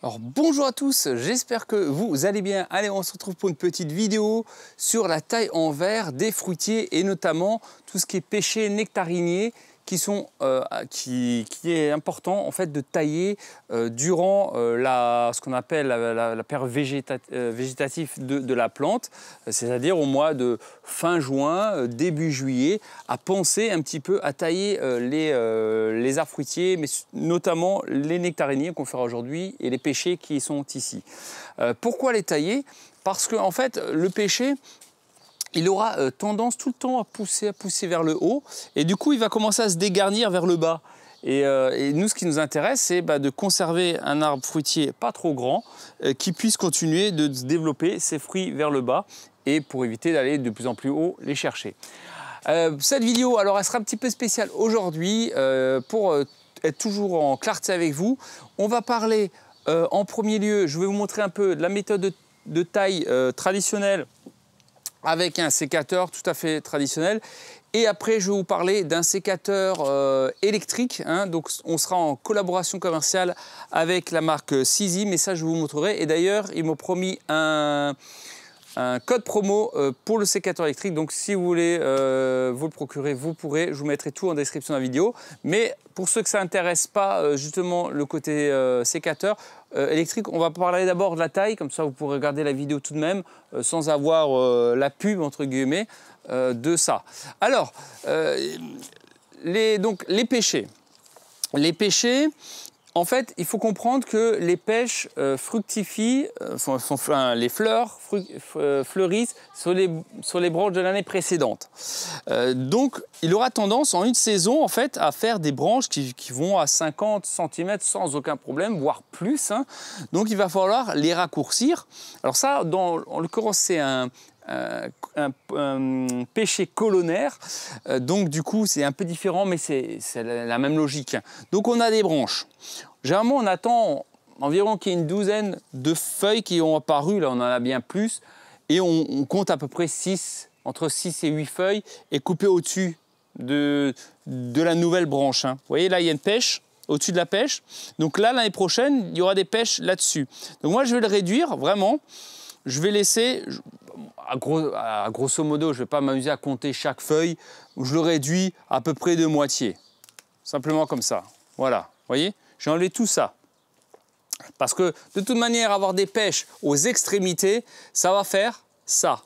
Alors bonjour à tous, j'espère que vous allez bien. Allez, on se retrouve pour une petite vidéo sur la taille en verre des fruitiers et notamment tout ce qui est pêcher nectarinier qui est important en fait de tailler durant ce qu'on appelle la période végétative de la plante, c'est-à-dire au mois de fin juin, début juillet, à penser un petit peu à tailler les arbres fruitiers, mais notamment les nectariniers qu'on fera aujourd'hui et les pêchers qui sont ici. Pourquoi les tailler? Parce que en fait, le pêcher, il aura tendance tout le temps à pousser vers le haut et du coup il va commencer à se dégarnir vers le bas. Et nous, ce qui nous intéresse, c'est de conserver un arbre fruitier pas trop grand qui puisse continuer de développer ses fruits vers le bas et pour éviter d'aller de plus en plus haut les chercher. Cette vidéo, alors, elle sera un petit peu spéciale aujourd'hui pour être toujours en clarté avec vous. On va parler en premier lieu, je vais vous montrer un peu de la méthode de taille traditionnelle avec un sécateur tout à fait traditionnel. Et après, je vais vous parler d'un sécateur électrique. Donc, on sera en collaboration commerciale avec la marque Sizi, mais ça, je vous montrerai. Et d'ailleurs, ils m'ont promis un code promo pour le sécateur électrique. Donc, si vous voulez vous le procurer, vous pourrez. Je vous mettrai tout en description de la vidéo. Mais pour ceux que ça n'intéresse pas, justement, le côté sécateur électrique, on va parler d'abord de la taille. Comme ça, vous pourrez regarder la vidéo tout de même sans avoir la pub, entre guillemets, de ça. Alors, les pêchers. Les pêchers, en fait, il faut comprendre que les pêches fructifient, les fleurs fleurissent sur les branches de l'année précédente. Donc, il aura tendance en une saison en fait, à faire des branches qui vont à 50 cm sans aucun problème, voire plus. Donc, il va falloir les raccourcir. Alors ça, en l'occurrence, c'est un pêcher colonnaire, donc du coup c'est un peu différent, mais c'est la même logique. Donc on a des branches. Généralement on attend environ qu'il y ait une douzaine de feuilles qui ont apparu, là on en a bien plus, et on compte à peu près entre 6 et 8 feuilles et coupées au-dessus de la nouvelle branche. Vous voyez là il y a une pêche au-dessus de la pêche, donc là l'année prochaine il y aura des pêches là-dessus. Donc moi je vais le réduire vraiment, je vais laisser... grosso modo, je ne vais pas m'amuser à compter chaque feuille, je le réduis à peu près de moitié. Simplement comme ça. Voilà, vous voyez, j'ai enlevé tout ça. Parce que de toute manière, avoir des pêches aux extrémités, ça va faire ça.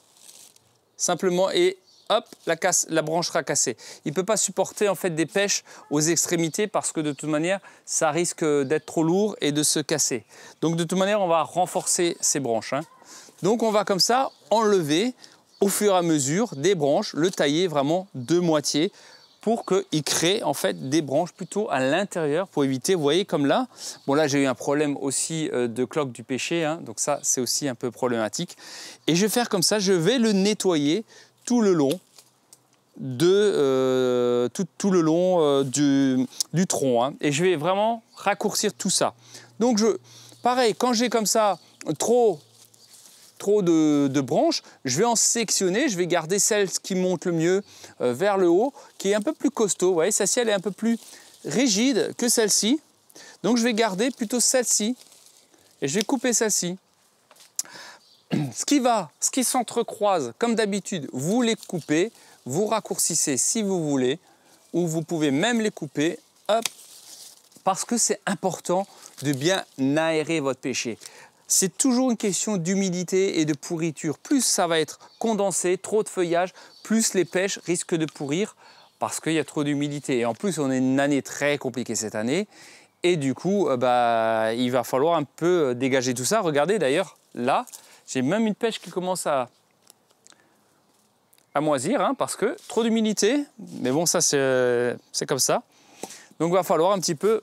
Simplement, et hop, la branche sera cassée. Il ne peut pas supporter en fait des pêches aux extrémités parce que de toute manière, ça risque d'être trop lourd et de se casser. Donc de toute manière, on va renforcer ces branches. Donc on va comme ça enlever au fur et à mesure des branches, le tailler vraiment de moitié pour qu'il crée en fait des branches plutôt à l'intérieur pour éviter, vous voyez comme là. Bon là j'ai eu un problème aussi de cloque du pêcher, donc ça c'est aussi un peu problématique. Et je vais faire comme ça, je vais le nettoyer tout le long du tronc. Et je vais vraiment raccourcir tout ça. Donc pareil, quand j'ai comme ça trop de branches, je vais en sectionner, je vais garder celle qui monte le mieux vers le haut, qui est un peu plus costaud. Vous voyez, celle-ci, elle est un peu plus rigide que celle-ci. Donc, je vais garder plutôt celle-ci et je vais couper celle-ci. Ce qui s'entrecroise, comme d'habitude, vous les coupez, vous raccourcissez si vous voulez, ou vous pouvez même les couper, hop, parce que c'est important de bien aérer votre pêcher. C'est toujours une question d'humidité et de pourriture. Plus ça va être condensé, trop de feuillage, plus les pêches risquent de pourrir parce qu'il y a trop d'humidité. Et en plus, on a une année très compliquée cette année. Et du coup, il va falloir un peu dégager tout ça. Regardez d'ailleurs, là, j'ai même une pêche qui commence à moisir parce que trop d'humidité. Mais bon, ça, c'est comme ça. Donc, il va falloir un petit peu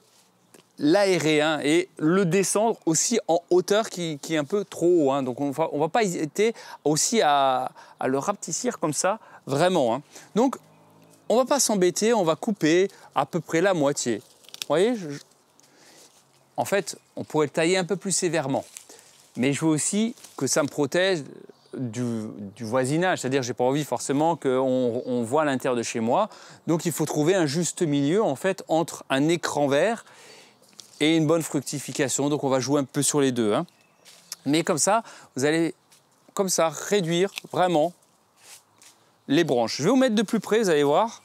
l'aérer et le descendre aussi en hauteur qui est un peu trop haut. Donc on va pas hésiter aussi à le rapetissir comme ça, vraiment. Donc on va pas s'embêter, on va couper à peu près la moitié. Vous voyez, en fait, on pourrait le tailler un peu plus sévèrement. Mais je veux aussi que ça me protège du voisinage. C'est-à-dire j'ai pas envie forcément qu'on voit l'intérieur de chez moi. Donc il faut trouver un juste milieu en fait entre un écran vert et une bonne fructification. Donc on va jouer un peu sur les deux, hein. Mais comme ça, vous allez comme ça réduire vraiment les branches. Je vais vous mettre de plus près, vous allez voir.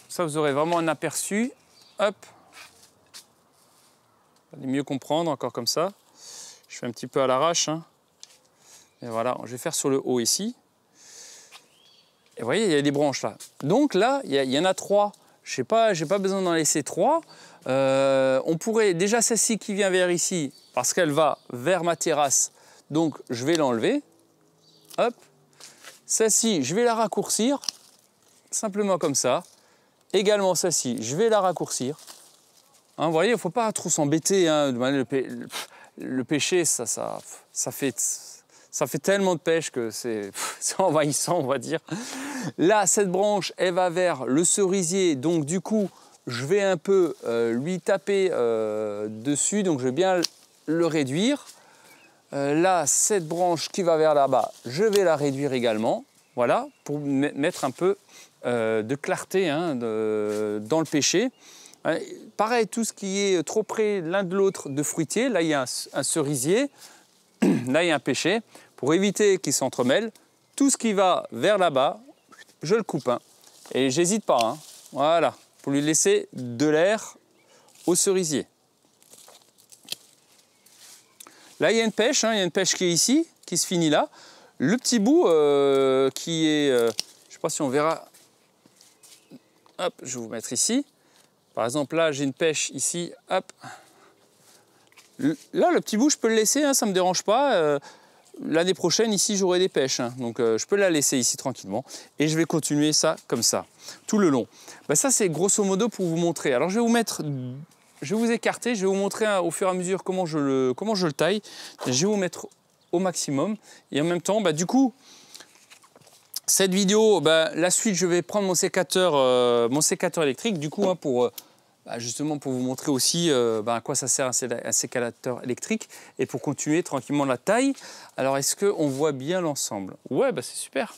Ça, vous aurez vraiment un aperçu. Hop. Vous allez mieux comprendre, encore comme ça. Je fais un petit peu à l'arrache, hein. Et voilà, je vais faire sur le haut ici. Et vous voyez, il y a des branches là. Donc là, il y en a 3. Je n'ai pas besoin d'en laisser 3. On pourrait, déjà celle-ci qui vient vers ici, parce qu'elle va vers ma terrasse. Donc je vais l'enlever. Hop. Celle-ci, je vais la raccourcir. Simplement comme ça. Également celle-ci, je vais la raccourcir. Hein, vous voyez, il ne faut pas trop s'embêter, hein. Le pêcher, ça fait tellement de pêche que c'est envahissant, on va dire. Là, cette branche, elle va vers le cerisier. Donc, du coup, je vais un peu lui taper dessus. Donc, je vais bien le réduire. Là, cette branche qui va vers là-bas, je vais la réduire également. Voilà, pour mettre un peu de clarté, hein, dans le pêcher. Pareil, tout ce qui est trop près l'un de l'autre de fruitier, là il y a un cerisier, là il y a un pêcher. Pour éviter qu'ils s'entremêlent, tout ce qui va vers là-bas, je le coupe, hein. Et j'hésite pas, hein. Voilà, pour lui laisser de l'air au cerisier. Là il y a une pêche, hein, il y a une pêche qui est ici, qui se finit là. Le petit bout qui est, je ne sais pas si on verra, hop, je vais vous mettre ici. Par exemple, là, j'ai une pêche ici, hop. Là, le petit bout, je peux le laisser, hein, ça ne me dérange pas. L'année prochaine, ici, j'aurai des pêches, hein, donc je peux la laisser ici tranquillement. Et je vais continuer ça comme ça, tout le long. Ben, ça, c'est grosso modo pour vous montrer. Alors, je vais vous écarter, je vais vous montrer au fur et à mesure comment je le taille. Je vais vous mettre au maximum. Et en même temps, bah, du coup, cette vidéo, la suite, je vais prendre mon sécateur électrique, du coup, hein, justement pour vous montrer aussi à quoi ça sert un sécateur électrique et pour continuer tranquillement la taille. Alors, est-ce qu'on voit bien l'ensemble? Ouais, c'est super.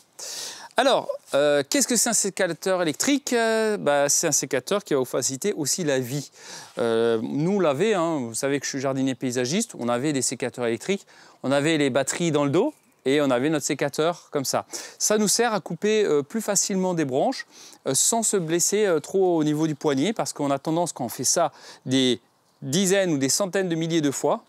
Alors, qu'est-ce que c'est un sécateur électrique? C'est un sécateur qui va vous faciliter aussi la vie. Nous, on l'avait, hein, vous savez que je suis jardinier paysagiste, on avait des sécateurs électriques, on avait les batteries dans le dos, et on avait notre sécateur comme ça. Ça nous sert à couper plus facilement des branches sans se blesser trop au niveau du poignet parce qu'on a tendance, quand on fait ça des dizaines ou des centaines de milliers de fois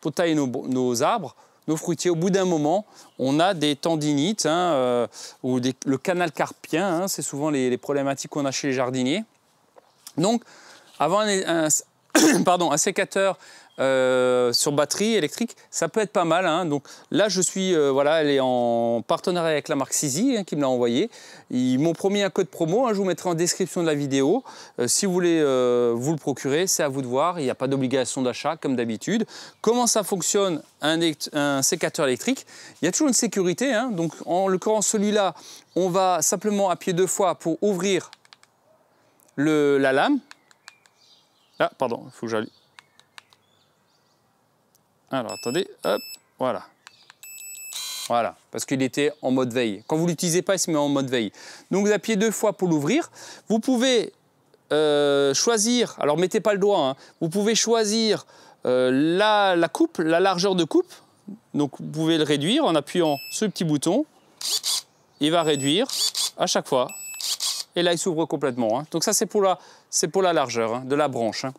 pour tailler nos arbres, nos fruitiers, au bout d'un moment, on a des tendinites, hein, ou le canal carpien, hein, c'est souvent les problématiques qu'on a chez les jardiniers. Donc, avoir un sécateur sur batterie électrique, ça peut être pas mal, hein. Donc là, je suis, voilà, elle est en partenariat avec la marque Sizi, hein, qui me l'a envoyé. Ils m'ont promis un code promo, hein, je vous mettrai en description de la vidéo. Si vous voulez vous le procurer, c'est à vous de voir. Il n'y a pas d'obligation d'achat, comme d'habitude. Comment ça fonctionne un sécateur électrique? Il y a toujours une sécurité, hein. Donc en l'occurrence, celui-là, on va simplement appuyer 2 fois pour ouvrir la lame. Ah, pardon, il faut que j'allume. Alors, attendez, hop, voilà. Voilà, parce qu'il était en mode veille. Quand vous ne l'utilisez pas, il se met en mode veille. Donc, vous appuyez 2 fois pour l'ouvrir. Vous pouvez choisir, alors mettez pas le doigt, hein, vous pouvez choisir la coupe, la largeur de coupe. Donc, vous pouvez le réduire en appuyant sur le petit bouton. Il va réduire à chaque fois. Et là, il s'ouvre complètement, hein. Donc, ça, c'est pour la largeur, hein, de la branche, hein.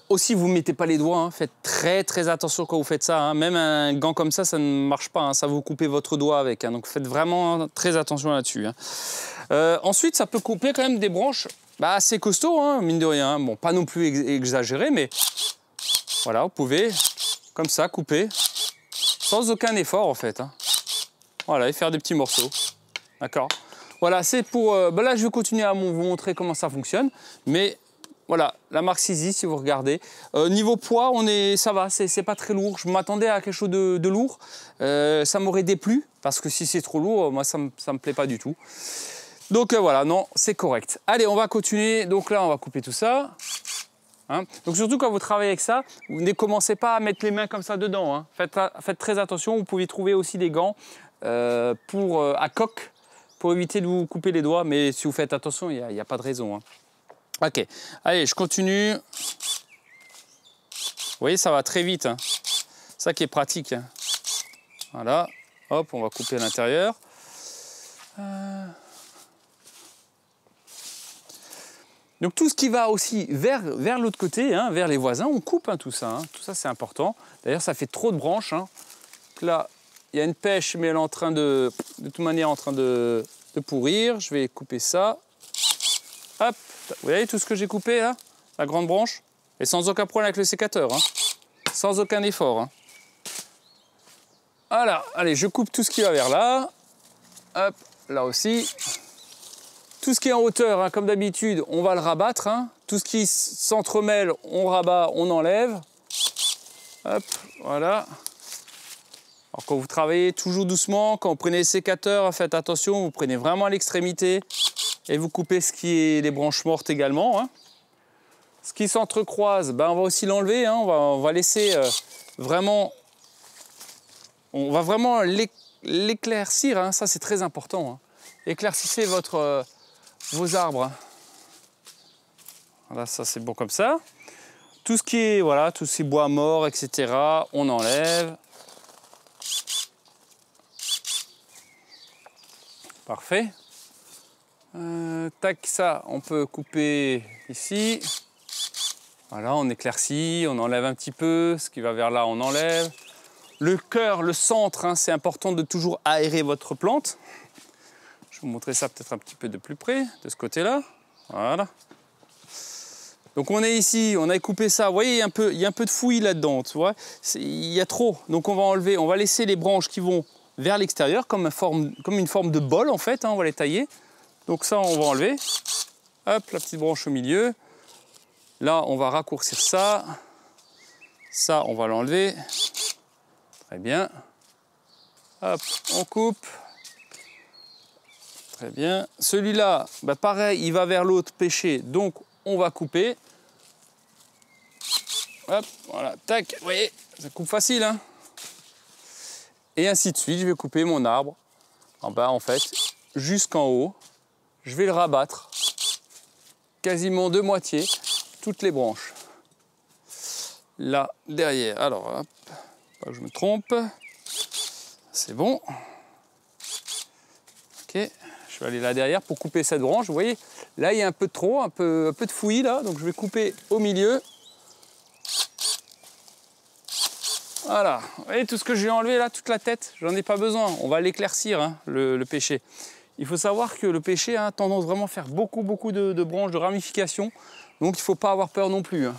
Aussi, vous ne mettez pas les doigts, hein. Faites très attention quand vous faites ça, hein. Même un gant comme ça ne marche pas, hein. Ça vous couper votre doigt avec, hein. Donc faites vraiment très attention là-dessus, hein. Ensuite, ça peut couper quand même des branches assez costauds, hein, mine de rien, hein. Bon, pas non plus exagéré, mais voilà, vous pouvez comme ça couper sans aucun effort en fait, hein. Voilà, et faire des petits morceaux. D'accord. Voilà, c'est pour... là, je vais continuer à vous montrer comment ça fonctionne, mais... Voilà, la marque Sizi, si vous regardez. Niveau poids, ça va, c'est pas très lourd. Je m'attendais à quelque chose de lourd. Ça m'aurait déplu, parce que si c'est trop lourd, moi, ça me plaît pas du tout. Donc voilà, non, c'est correct. Allez, on va continuer. Donc là, on va couper tout ça, hein. Donc surtout quand vous travaillez avec ça, vous ne commencez pas à mettre les mains comme ça dedans, hein. Faites très attention. Vous pouvez trouver aussi des gants à coque pour éviter de vous couper les doigts. Mais si vous faites attention, il n'y a pas de raison, hein. Ok, allez, je continue. Vous voyez, ça va très vite. Hein. Ça qui est pratique. Hein. Voilà. Hop, on va couper à l'intérieur. Donc tout ce qui va aussi vers l'autre côté, hein, vers les voisins, on coupe hein, tout ça. Hein. Tout ça, c'est important. D'ailleurs, ça fait trop de branches. Hein. Là, il y a une pêche, mais elle est en train de toute manière en train de pourrir. Je vais couper ça. Hop, vous voyez tout ce que j'ai coupé là, la grande branche, et sans aucun problème avec le sécateur, hein. Sans aucun effort. Hein. Voilà, allez, je coupe tout ce qui va vers là. Hop, là aussi. Tout ce qui est en hauteur, hein, comme d'habitude, on va le rabattre. Hein. Tout ce qui s'entremêle, on rabat, on enlève. Hop, voilà. Alors quand vous travaillez toujours doucement, quand vous prenez les sécateurs, faites attention, vous prenez vraiment à l'extrémité et vous coupez ce qui est les branches mortes également. Hein. Ce qui s'entrecroise, ben, on va aussi l'enlever. Hein. On va laisser vraiment... On va vraiment l'éclaircir. Hein. Ça, c'est très important. Hein. Éclaircissez vos arbres. Voilà, ça, c'est bon comme ça. Tout ce qui est, voilà, tous ces bois morts, etc., on enlève. Parfait. Tac, ça, on peut couper ici. Voilà, on éclaircit, on enlève un petit peu. Ce qui va vers là, on enlève. Le cœur, le centre, hein, c'est important de toujours aérer votre plante. Je vais vous montrer ça peut-être un petit peu de plus près, de ce côté-là. Voilà. Donc on est ici, on a coupé ça. Vous voyez, il y a un peu de fouillis là-dedans, tu vois. Il y a trop. Donc on va enlever, on va laisser les branches qui vont vers l'extérieur, comme une forme de bol en fait, hein, on va les tailler. Donc ça, on va enlever. Hop, la petite branche au milieu. Là, on va raccourcir ça. Ça, on va l'enlever. Très bien. Hop, on coupe. Très bien. Celui-là, bah pareil, il va vers l'autre pêcher, donc on va couper. Hop, voilà, tac, vous voyez, ça coupe facile, hein. Et ainsi de suite, je vais couper mon arbre en bas, en fait, jusqu'en haut. Je vais le rabattre quasiment de moitié, toutes les branches. Là, derrière, alors, hop, pas que je me trompe. C'est bon. Ok, je vais aller là derrière pour couper cette branche. Vous voyez, là, il y a un peu de trop, un peu de fouillis, là. Donc, je vais couper au milieu. Voilà, vous voyez tout ce que j'ai enlevé là, toute la tête, j'en ai pas besoin. On va l'éclaircir, hein, le pêcher. Il faut savoir que le pêcher a tendance vraiment à faire beaucoup de branches, de ramifications. Donc il ne faut pas avoir peur non plus. Hein.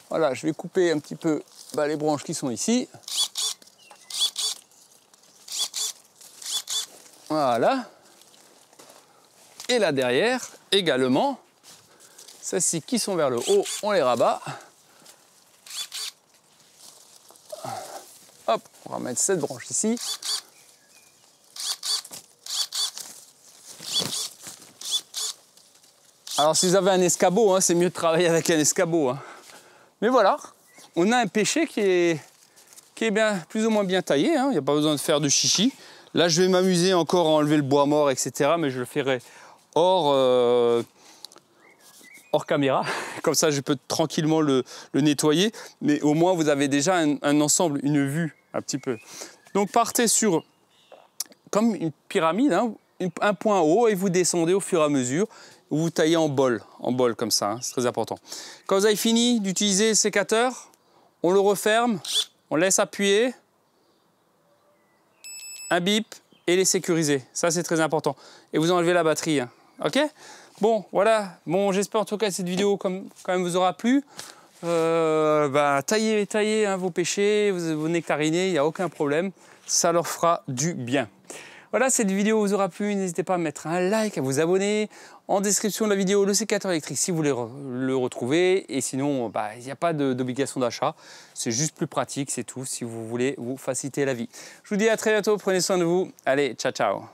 Voilà, je vais couper un petit peu les branches qui sont ici. Voilà. Et là derrière, également, celles-ci qui sont vers le haut, on les rabat. Hop, on va mettre cette branche ici. Alors si vous avez un escabeau, hein, c'est mieux de travailler avec un escabeau. Hein. Mais voilà, on a un pêcher qui est bien, plus ou moins bien taillé. Hein. Il n'y a pas besoin de faire de chichi. Là, je vais m'amuser encore à enlever le bois mort, etc. Mais je le ferai hors caméra. Comme ça, je peux tranquillement le nettoyer. Mais au moins, vous avez déjà un ensemble, une vue un petit peu. Donc, partez sur, comme une pyramide, hein, un point haut et vous descendez au fur et à mesure. Vous taillez en bol comme ça, hein, c'est très important. Quand vous avez fini d'utiliser le sécateur, on le referme, on laisse appuyer, un bip et les sécuriser. Ça, c'est très important. Et vous enlevez la batterie. Hein. OK? Bon, voilà. Bon, j'espère en tout cas que cette vidéo quand même vous aura plu. Taillez hein, vos pêchers, vos nectarinés, il n'y a aucun problème. Ça leur fera du bien. Voilà, cette vidéo vous aura plu. N'hésitez pas à mettre un like, à vous abonner. En description de la vidéo, le sécateur électrique si vous voulez le retrouver. Et sinon, il n'y a pas d'obligation d'achat. C'est juste plus pratique, c'est tout, si vous voulez vous faciliter la vie. Je vous dis à très bientôt. Prenez soin de vous. Allez, ciao, ciao.